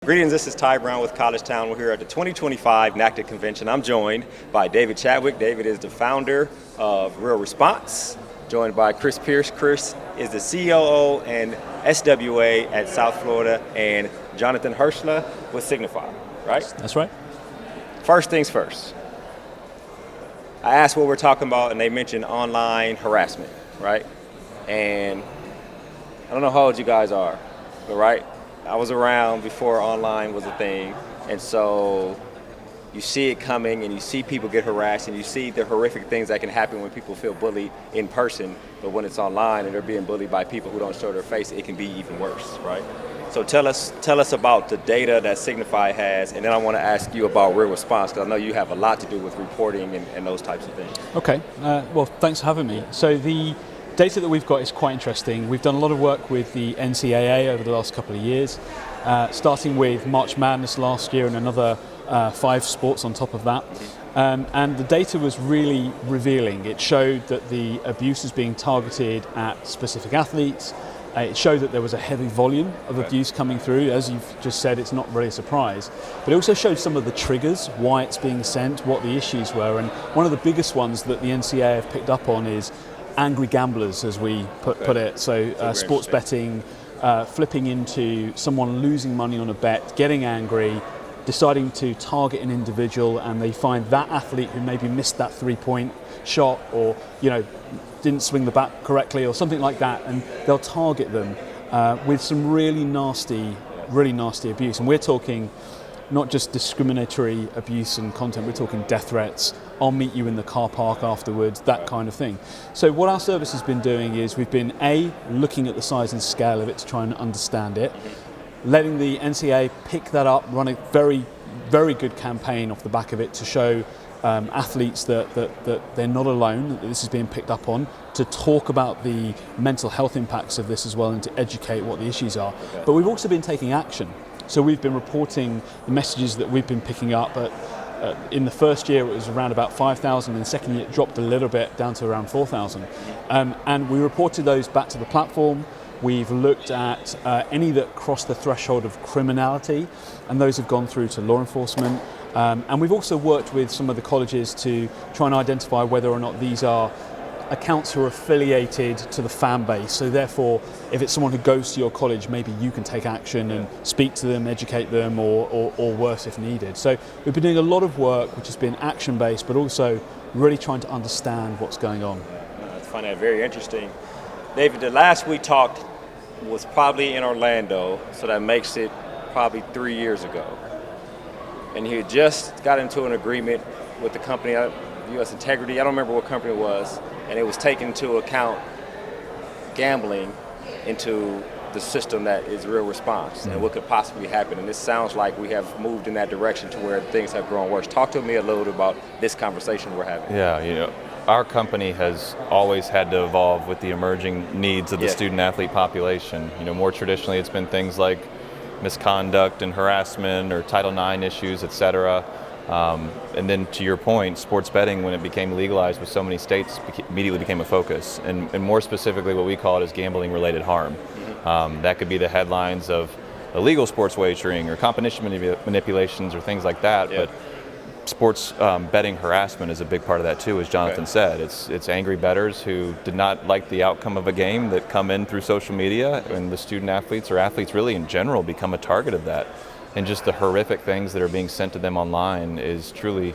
Greetings, this is Ty Brown with College.town. We're here at the 2025 NACDA convention. I'm joined by David Chadwick. David is the founder of RealResponse, joined by Kris. Kris is the COO and SWA at South Florida, and Jonathan Hirshler with Signify, right? That's right. First things first. I asked what we're talking about, and they mentioned online harassment, right? And I don't know how old you guys are, but right? I was around before online was a thing, and so you see it coming and you see people get harassed and you see the horrific things that can happen when people feel bullied in person, but when it's online and they're being bullied by people who don't show their face, it can be even worse, right? So tell us about the data that Signify has, and then I want to ask you about RealResponse, because I know you have a lot to do with reporting and those types of things. Okay, well, thanks for having me. So the data that we've got is quite interesting. We've done a lot of work with the NCAA over the last couple of years, starting with March Madness last year and another 5 sports on top of that. And the data was really revealing. It showed that the abuse is being targeted at specific athletes. It showed that there was a heavy volume of abuse coming through. As you've just said, it's not really a surprise. But it also showed some of the triggers, why it's being sent, what the issues were. And one of the biggest ones that the NCAA have picked up on is angry gamblers, as we put it. So sports betting, flipping into someone losing money on a bet, getting angry, deciding to target an individual, and they find that athlete who maybe missed that 3-point shot, or didn't swing the bat correctly or something like that, and they'll target them with some really nasty abuse. And we're talking not just discriminatory abuse and content, we're talking death threats, I'll meet you in the car park afterwards, that kind of thing. So what our service has been doing is we've been looking at the size and scale of it to try and understand it, letting the NCAA pick that up, run a very, very good campaign off the back of it to show athletes that they're not alone, that this is being picked up on, to talk about the mental health impacts of this as well, and to educate what the issues are. But we've also been taking action. So we've been reporting the messages that we've been picking up. In the first year it was around about 5,000, in the second year it dropped a little bit down to around 4,000. And we reported those back to the platform. We've looked at any that cross the threshold of criminality, and those have gone through to law enforcement. And we've also worked with some of the colleges to try and identify whether or not these are accounts who are affiliated to the fan base. So therefore, if it's someone who goes to your college, maybe you can take action and speak to them, educate them, or worse if needed. So we've been doing a lot of work which has been action-based, but also really trying to understand what's going on. I find that very interesting. David, the last we talked was probably in Orlando, so that makes it probably 3 years ago. And he had just got into an agreement with the company, US Integrity, I don't remember what company it was, and it was taking into account gambling into the system that is RealResponse and what could possibly happen. And this sounds like we have moved in that direction to where things have grown worse. Talk to me a little bit about this conversation we're having. Yeah, our company has always had to evolve with the emerging needs of the student athlete population. More traditionally it's been things like misconduct and harassment or Title IX issues, et cetera. And then to your point, sports betting, when it became legalized with so many states, immediately became a focus. And more specifically, what we call it is gambling-related harm. That could be the headlines of illegal sports wagering or competition manipulations or things like that. But sports betting harassment is a big part of that too, as Jonathan said. It's angry bettors who did not like the outcome of a game that come in through social media, and the student athletes, or athletes really in general, become a target of that. And just the horrific things that are being sent to them online is truly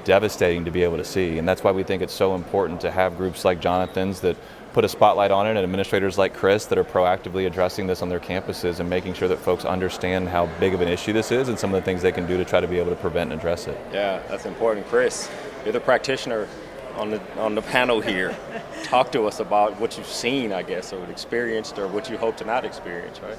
devastating to be able to see. And that's why we think it's so important to have groups like Jonathan's that put a spotlight on it, and administrators like Kris that are proactively addressing this on their campuses and making sure that folks understand how big of an issue this is and some of the things they can do to try to be able to prevent and address it. Yeah, that's important. Kris, you're the practitioner on the panel here. Talk to us about what you've seen, I guess, or experienced, or what you hope to not experience, right?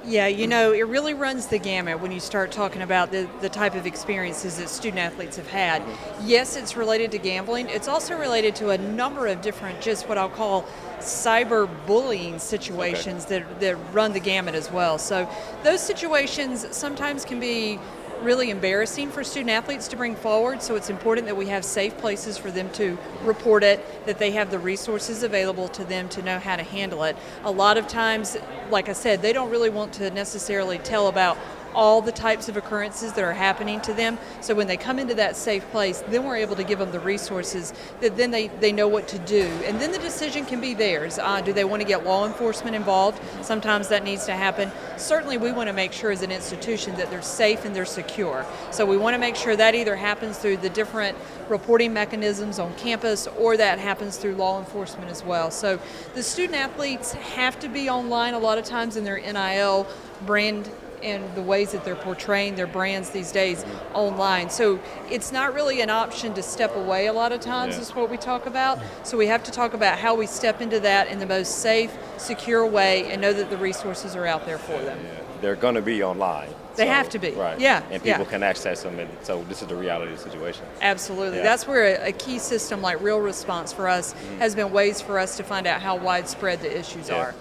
Yeah, it really runs the gamut when you start talking about the type of experiences that student athletes have had. Yes, it's related to gambling. It's also related to a number of different, just what I'll call cyber bullying situations that run the gamut as well. So those situations sometimes can be really embarrassing for student athletes to bring forward, so it's important that we have safe places for them to report it, that they have the resources available to them to know how to handle it. A lot of times, like I said, they don't really want to necessarily tell about all the types of occurrences that are happening to them. So when they come into that safe place, then we're able to give them the resources that then they know what to do. And then the decision can be theirs. Do they want to get law enforcement involved? Sometimes that needs to happen. Certainly we want to make sure as an institution that they're safe and they're secure. So we want to make sure that either happens through the different reporting mechanisms on campus or that happens through law enforcement as well. So the student athletes have to be online a lot of times in their NIL brand and the ways that they're portraying their brands these days online. So it's not really an option to step away a lot of times is what we talk about. So we have to talk about how we step into that in the most safe, secure way and know that the resources are out there for them. They're going to be online. They have to be. Right. Yeah. And people can access them. And so this is the reality of the situation. Absolutely. Yeah. That's where a key system like RealResponse for us has been ways for us to find out how widespread the issues are.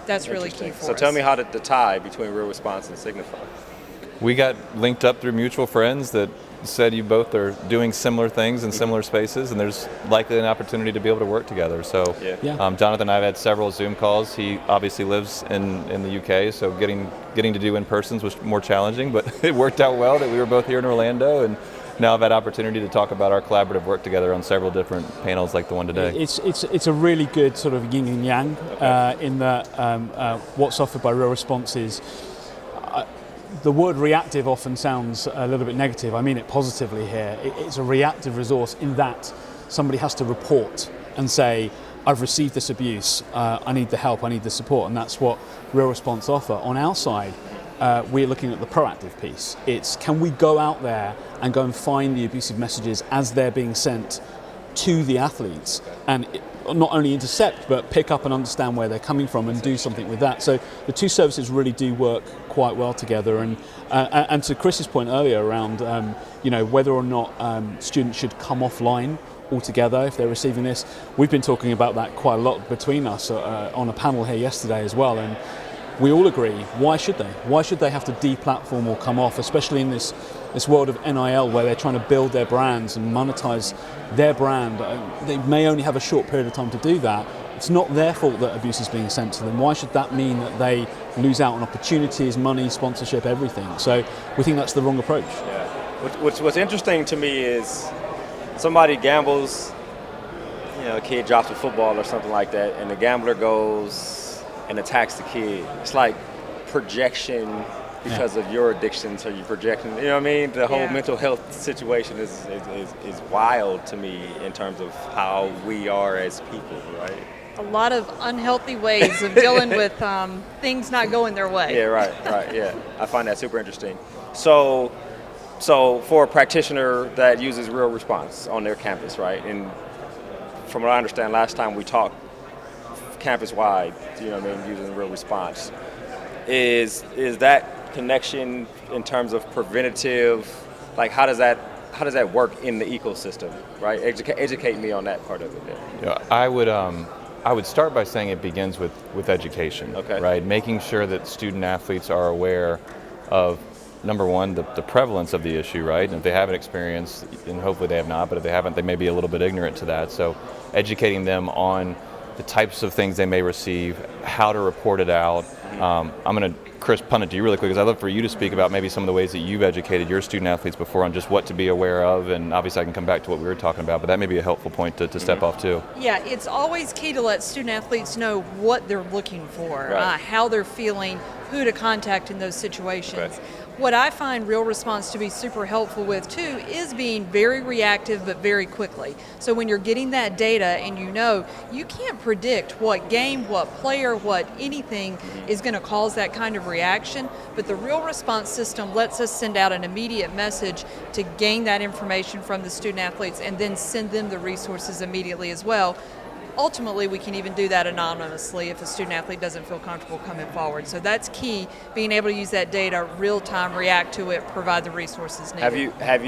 That's really key for us. So tell me how the tie between RealResponse and Signify. We got linked up through mutual friends that said you both are doing similar things in similar spaces, and there's likely an opportunity to be able to work together. So Jonathan and I have had several Zoom calls. He obviously lives in the UK, so getting to do in-persons was more challenging, but it worked out well that we were both here in Orlando, and now I've had opportunity to talk about our collaborative work together on several different panels like the one today. It's a really good sort of yin and yang in that what's offered by RealResponse is the word reactive often sounds a little bit negative. I mean it positively here. It's a reactive resource in that somebody has to report and say, I've received this abuse, I need the help, I need the support, and that's what RealResponse offer. On our side, we're looking at the proactive piece. It's can we go out there and go and find the abusive messages as they're being sent to the athletes and not only intercept but pick up and understand where they're coming from and do something with that. So the two services really do work quite well together. And to Kris's point earlier around whether or not students should come offline altogether if they're receiving this, we've been talking about that quite a lot between us on a panel here yesterday as well. And we all agree, why should they? Why should they have to deplatform or come off, especially in this world of NIL where they're trying to build their brands and monetize their brand? They may only have a short period of time to do that. It's not their fault that abuse is being sent to them. Why should that mean that they lose out on opportunities, money, sponsorship, everything? So we think that's the wrong approach. Yeah. What's interesting to me is somebody gambles, a kid drops a football or something like that, and the gambler goes and attacks the kid. It's like projection because of your addiction, so you're projecting, you know what I mean? The whole mental health situation is wild to me in terms of how we are as people, right? A lot of unhealthy ways of dealing with things not going their way. Yeah, right, yeah. I find that super interesting. So for a practitioner that uses RealResponse on their campus, right? And from what I understand, last time we talked campus-wide, using RealResponse, is that connection in terms of preventative, like how does that work in the ecosystem, right? Educate me on that part of it. Yeah, I would start by saying it begins with education, right? Making sure that student athletes are aware of, number one, the prevalence of the issue, right? And if they haven't experienced, and hopefully they have not, but if they haven't, they may be a little bit ignorant to that. So educating them on the types of things they may receive, how to report it out. I'm going to, Kris, punt it to you really quick, because I'd love for you to speak about maybe some of the ways that you've educated your student athletes before on just what to be aware of, and obviously I can come back to what we were talking about, but that may be a helpful point to step off too. Yeah, it's always key to let student athletes know what they're looking for, how they're feeling, who to contact in those situations. What I find RealResponse to be super helpful with too is being very reactive but very quickly. So when you're getting that data and you can't predict what game, what player, what anything is going to cause that kind of reaction, but the RealResponse system lets us send out an immediate message to gain that information from the student athletes and then send them the resources immediately as well. Ultimately, we can even do that anonymously if a student athlete doesn't feel comfortable coming forward. So that's key, being able to use that data real time, react to it, provide the resources needed. Have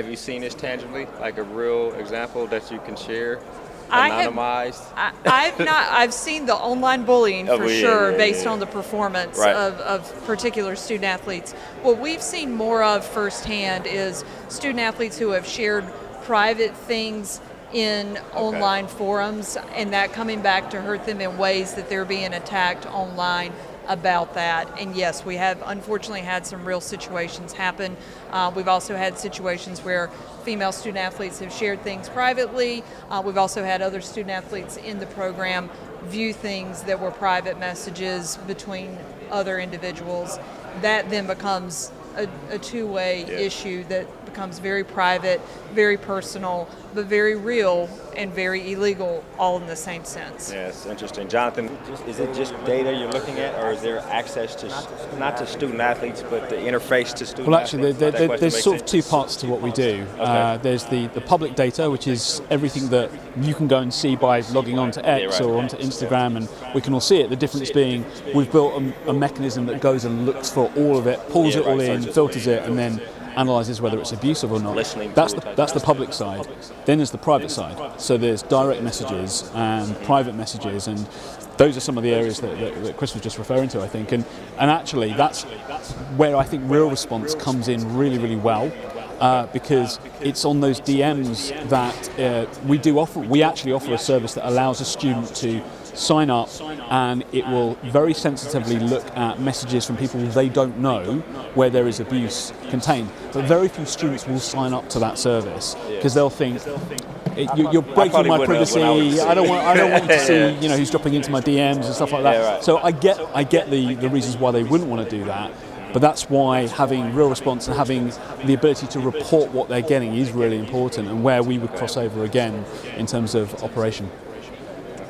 you seen this tangibly, like a real example that you can share? Anonymized? I've seen the online bullying for sure, based on the performance of particular student athletes. What we've seen more of firsthand is student athletes who have shared private things in online forums, and that coming back to hurt them in ways that they're being attacked online about that. And yes, we have unfortunately had some real situations happen. We've also had situations where female student athletes have shared things privately. We've also had other student athletes in the program view things that were private messages between other individuals. That then becomes a two-way issue that becomes very private, very personal, but very real and very illegal all in the same sense. Yeah, it's interesting. Jonathan, is it just data you're looking at, or is there access to, not to student athletes, but the interface to student Well, actually, athletes? there's sort of two parts to what we do. Okay. There's the public data, which is everything that you can go and see by logging onto X or onto Instagram, and we can all see it. The difference being we've built a mechanism that goes and looks for all of it, pulls it all in, filters it, and then analyzes whether it's abusive or not. That's the public side. Then there's the private side. So there's direct messages and private messages, and those are some of the areas that Kris was just referring to, I think. And actually, that's where I think RealResponse comes in really, really well. Because it's on those DMs that we actually offer a service that allows a student to sign up, and it will very sensitively look at messages from people they don't know where there is abuse contained. But very few students will sign up to that service because they'll think, you're breaking my privacy. I don't want you to see, who's dropping into my DMs and stuff like that. Yeah, right. So I get the reasons why they wouldn't want to do that. But that's why having RealResponse and having the ability to report what they're getting is really important, and where we would cross over again in terms of operation.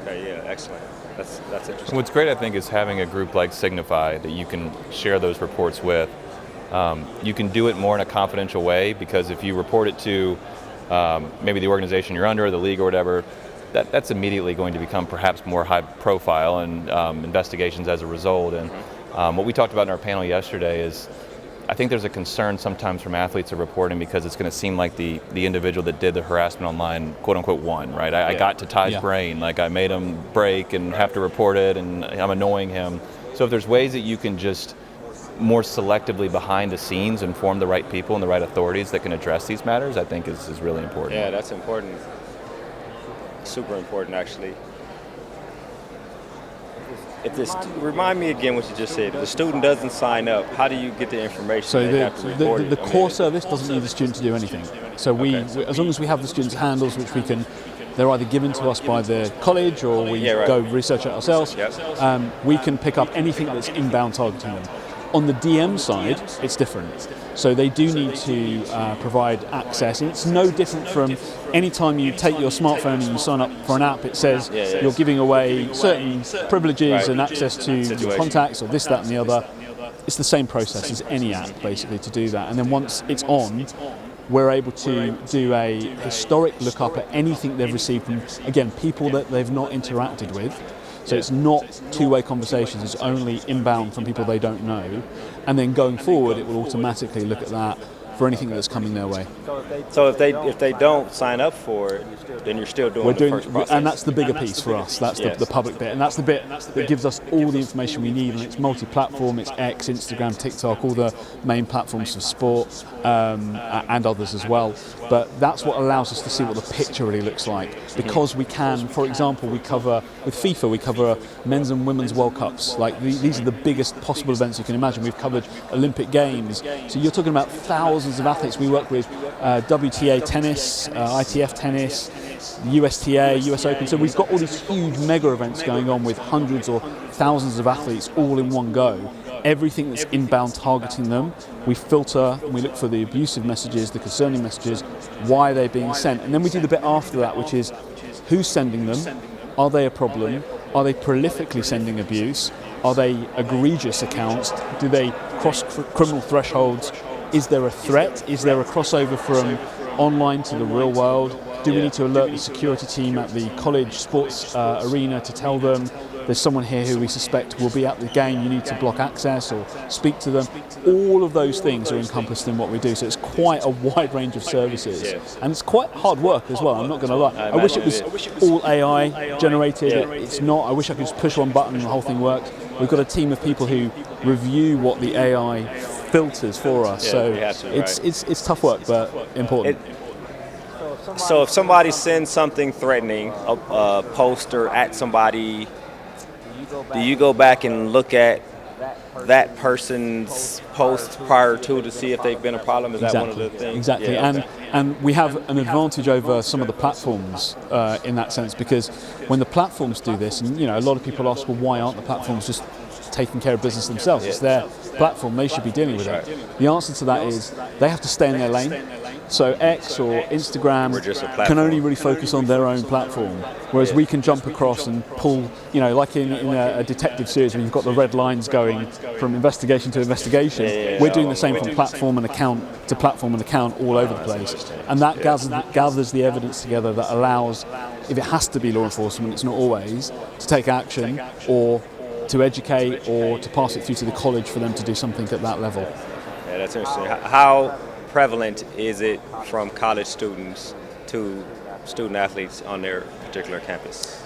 Okay, yeah, excellent. That's interesting. What's great, I think, is having a group like Signify that you can share those reports with. You can do it more in a confidential way, because if you report it to maybe the organization you're under, the league or whatever, that's immediately going to become perhaps more high profile, and investigations as a result. And what we talked about in our panel yesterday is, I think there's a concern sometimes from athletes of reporting, because it's going to seem like the individual that did the harassment online, quote unquote, won, right? I got to Ty's brain, like I made him break and have to report it, and I'm annoying him. So if there's ways that you can just more selectively behind the scenes inform the right people and the right authorities that can address these matters, I think is really important. Yeah, that's important. Super important, actually. Remind me again what you just said. If the student doesn't sign up, how do you get the information? So the core service doesn't need the student to do anything. So as long as we have the students' handles, which they're either given to us by the college, or we go research it ourselves, we can pick up anything that's inbound targeting them. On the DM side, it's different. So they do need to provide access, and it's no different from any time you take your smartphone and you sign up for an app. It says you're giving away certain privileges and access to your contacts, or this, that, and the other. It's the same process as any app, basically, to do that. And then once it's on, we're able to do a historic lookup at anything they've received from, again, people that they've not interacted with. So it's not two-way conversations, it's only inbound from people they don't know. And then going forward, it will automatically look at that for anything that's coming their way. So if they don't sign up for it, then you're still doing the first process. And that's the bigger piece for us. That's the public bit, and that's the bit that gives us all the information we need. And it's multi-platform. It's X, Instagram, TikTok, all the main platforms for sport, and others as well. But that's what allows us to see what the picture really looks like, because we can, for example, with FIFA, we cover men's and women's World Cups. Like these are the biggest possible events you can imagine. We've covered Olympic Games. So you're talking about thousands of athletes. We work with WTA tennis, ITF tennis, USTA, US Open. So we've got all these huge mega events going on with hundreds or thousands of athletes all in one go. Everything that's inbound targeting them, we filter and we look for the abusive messages, the concerning messages, why they're being sent. And then we do the bit after that, which is who's sending them, are they a problem, are they prolifically sending abuse, are they egregious accounts, do they cross criminal thresholds, is there a threat, is there a crossover from online to the real world, do we need to alert the security team at the college sports arena to tell them there's someone here who we suspect will be at the game, you need to block access or speak to them. All of those things are encompassed in what we do, so it's quite a wide range of services. And it's quite hard work as well, I'm not going to lie. I wish it was all AI generated, it's not. I wish I could just push one button and the whole thing works. We've got a team of people who review what the AI filters for us, so it's tough work, but important. So if somebody sends something threatening, a post or at somebody, do you go back and look at that person's post prior to see if they've been a problem? Is that one of the things? Exactly, Yeah, and we have an advantage over some of the platforms in that sense, because when the platforms do this, and a lot of people ask, well, why aren't the platforms just taking care of business themselves? It's their platform, they should be dealing with it. The answer to that is they have to stay in their lane. So X or Instagram can only really focus on their own platform, whereas we can jump across and pull, like in a detective series where you've got the red lines going from investigation to investigation. We're doing the same from platform and account to platform and account all over the place. And that gathers the evidence together that allows, if it has to be law enforcement, it's not always, to take action or to educate or to pass it through to the college for them to do something at that level. Yeah, that's interesting. How prevalent is it from college students to student athletes on their particular campus?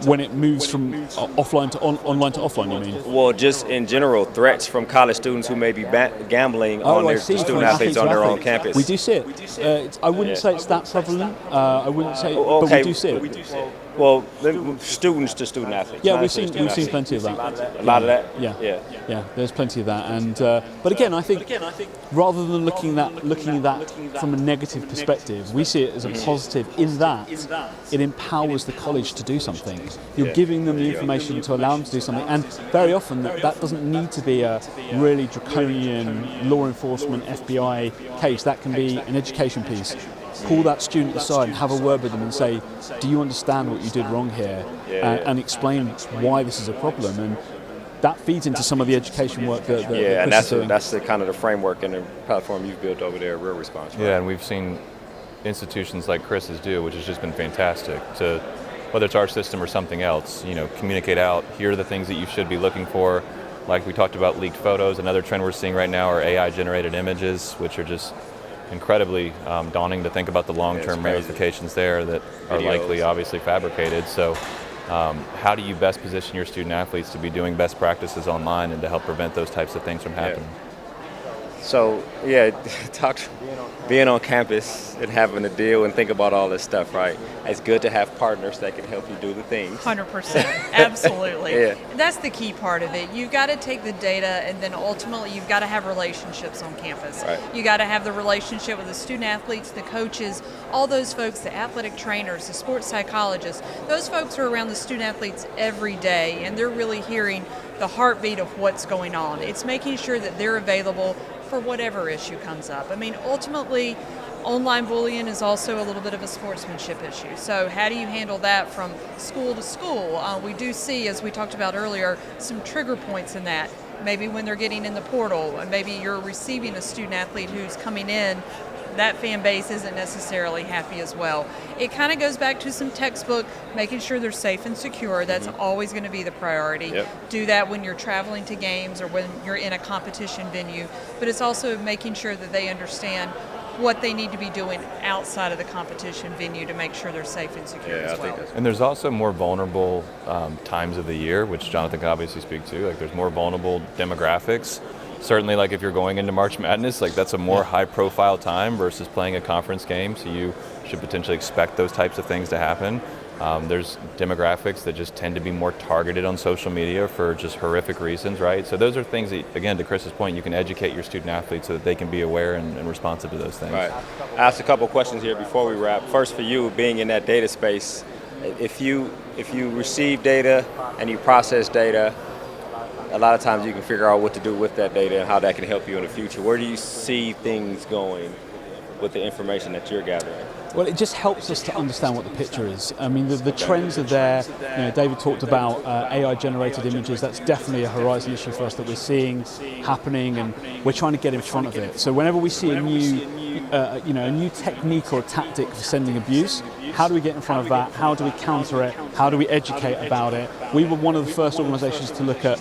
When it moves from offline to online to offline, you mean? Well, just in general, threats from college students who may be gambling on their student athletes on their own campus. We do see it. I wouldn't say it's that prevalent. I wouldn't say, okay. But we do see it. Well, students to student athletes. Yeah, we've seen plenty of that. A lot of that. Yeah. There's plenty of that, and but again, I think rather than looking at that from a negative perspective, we see it as a positive. In that it empowers the college to do something. You're giving them the information to allow them to do something, and very often that doesn't need to be a really draconian law enforcement FBI case. That can be an education piece. Pull that student aside and have a word with them and say, do you understand what you did wrong here? And explain why this is a problem. And that feeds into some of the education work that and that's the kind of the framework and the platform you've built over there, RealResponse. Right? Yeah, and we've seen institutions like Kris's do, which has just been fantastic, to, whether it's our system or something else, communicate out, here are the things that you should be looking for. Like we talked about leaked photos. Another trend we're seeing right now are AI-generated images, which are just incredibly daunting to think about the long-term ramifications there that are likely obviously fabricated. So how do you best position your student athletes to be doing best practices online and to help prevent those types of things from happening? So being on campus and having to deal and think about all this stuff, right? It's good to have partners that can help you do the things. 100%, absolutely. Yeah. That's the key part of it. You've got to take the data, and then ultimately you've got to have relationships on campus. Right. You got to have the relationship with the student athletes, the coaches, all those folks, the athletic trainers, the sports psychologists. Those folks are around the student athletes every day, and they're really hearing the heartbeat of what's going on. It's making sure that they're available for whatever issue comes up. I mean, ultimately, online bullying is also a little bit of a sportsmanship issue. So how do you handle that from school to school? We do see, as we talked about earlier, some trigger points in that. Maybe when they're getting in the portal, and maybe you're receiving a student athlete who's coming in, that fan base isn't necessarily happy as well. It kind of goes back to some textbook, making sure they're safe and secure. That's always going to be the priority. Yep. Do that when you're traveling to games or when you're in a competition venue. But it's also making sure that they understand what they need to be doing outside of the competition venue to make sure they're safe and secure as well. And there's also more vulnerable times of the year, which Jonathan can obviously speak to. Like, there's more vulnerable demographics. Certainly, like if you're going into March Madness, like that's a more high-profile time versus playing a conference game, so you should potentially expect those types of things to happen. There's demographics that just tend to be more targeted on social media for just horrific reasons, right? So those are things that, again, to Kris's point, you can educate your student athletes so that they can be aware and responsive to those things. Right. I asked a couple questions here before we wrap. First, for you, being in that data space, if you receive data and you process data, a lot of times you can figure out what to do with that data and how that can help you in the future. Where do you see things going with the information that you're gathering? Well, it just helps us to understand what the picture is. I mean, the trends are there. David talked about AI-generated images. That's definitely a horizon issue for us that we're seeing happening, and we're trying to get in front of it. So whenever we see a new technique or a tactic for sending abuse, how do we get in front of that? How do we counter it? How do we educate about it? We were one of the first organizations to look at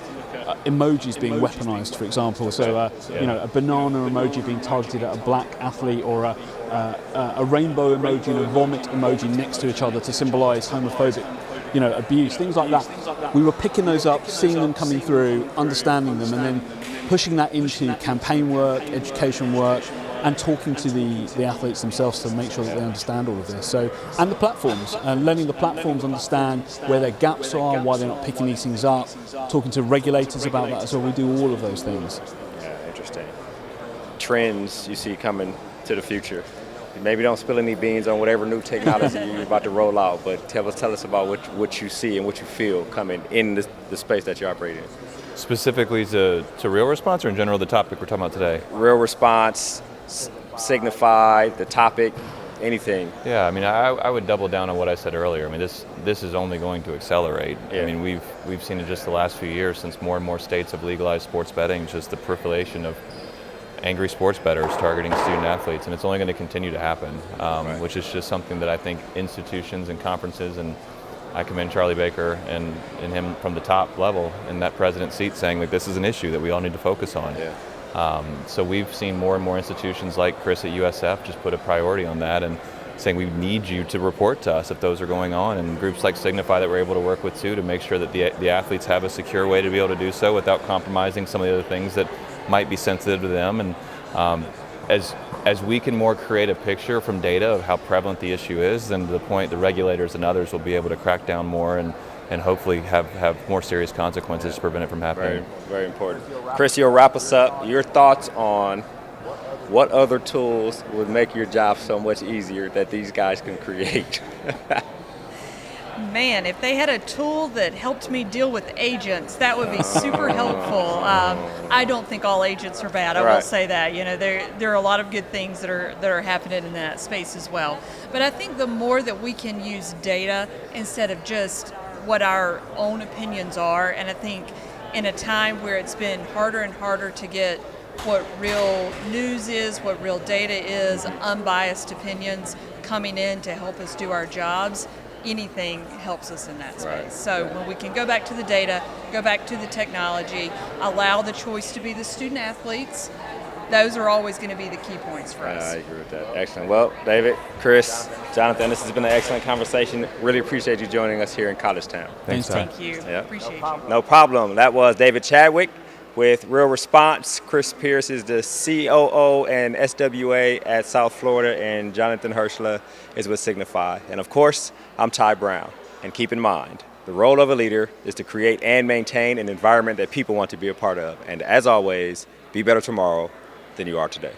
emojis being weaponized, for example. So, a banana emoji being targeted at a black athlete, or a rainbow emoji and a vomit emoji next to each other to symbolize homophobic, abuse, things like that. We were picking those up, seeing them coming through, understanding them, and then pushing that into campaign work, education work, and talking to the athletes themselves to make sure that they understand all of this. So, and the platforms, and letting the platforms understand where their gaps are, why they're not picking these things up, talking to regulators about that as well. We do all of those things. Yeah, interesting. Trends you see coming to the future. Maybe don't spill any beans on whatever new technology you're about to roll out, but tell us about what you see and what you feel coming in the space that you operate in. Specifically to RealResponse, or in general the topic we're talking about today? RealResponse, Signify, the topic, anything. Yeah, I mean, I would double down on what I said earlier. I mean, this is only going to accelerate. Yeah. I mean, we've seen in just the last few years, since more and more states have legalized sports betting, just the proliferation of angry sports bettors targeting student athletes, and it's only going to continue to happen, Right. which is just something that I think institutions and conferences, and I commend Charlie Baker and him from the top level in that president's seat saying that this is an issue that we all need to focus on. Yeah. So we've seen more and more institutions like Kris at USF just put a priority on that and saying we need you to report to us if those are going on, and groups like Signify that we're able to work with too to make sure that the athletes have a secure way to be able to do so without compromising some of the other things that might be sensitive to them. And as we can more create a picture from data of how prevalent the issue is, then to the point the regulators and others will be able to crack down more and hopefully have more serious consequences to prevent it from happening. Very, very important. Kris, you'll wrap us up. Your thoughts on what other tools would make your job so much easier that these guys can create? Man, if they had a tool that helped me deal with agents, that would be super helpful. I don't think all agents are bad. I will Right. say that. You know, there are a lot of good things that are happening in that space as well. But I think the more that we can use data instead of just what our own opinions are, and I think in a time where it's been harder and harder to get what real news is, what real data is, unbiased opinions coming in to help us do our jobs, anything helps us in that space. Right. So when we can go back to the data, go back to the technology, allow the choice to be the student athletes, those are always going to be the key points for us. I agree with that. Excellent. Well, David, Kris, Jonathan, this has been an excellent conversation. Really appreciate you joining us here in College.town. Thanks, Tom. Thank you. Yeah. Appreciate you. No problem. That was David Chadwick with RealResponse. Kris Pierce is the COO and SWA at South Florida, and Jonathan Hirshler is with Signify. And of course, I'm Ty Brown. And keep in mind, the role of a leader is to create and maintain an environment that people want to be a part of. And as always, be better tomorrow than you are today.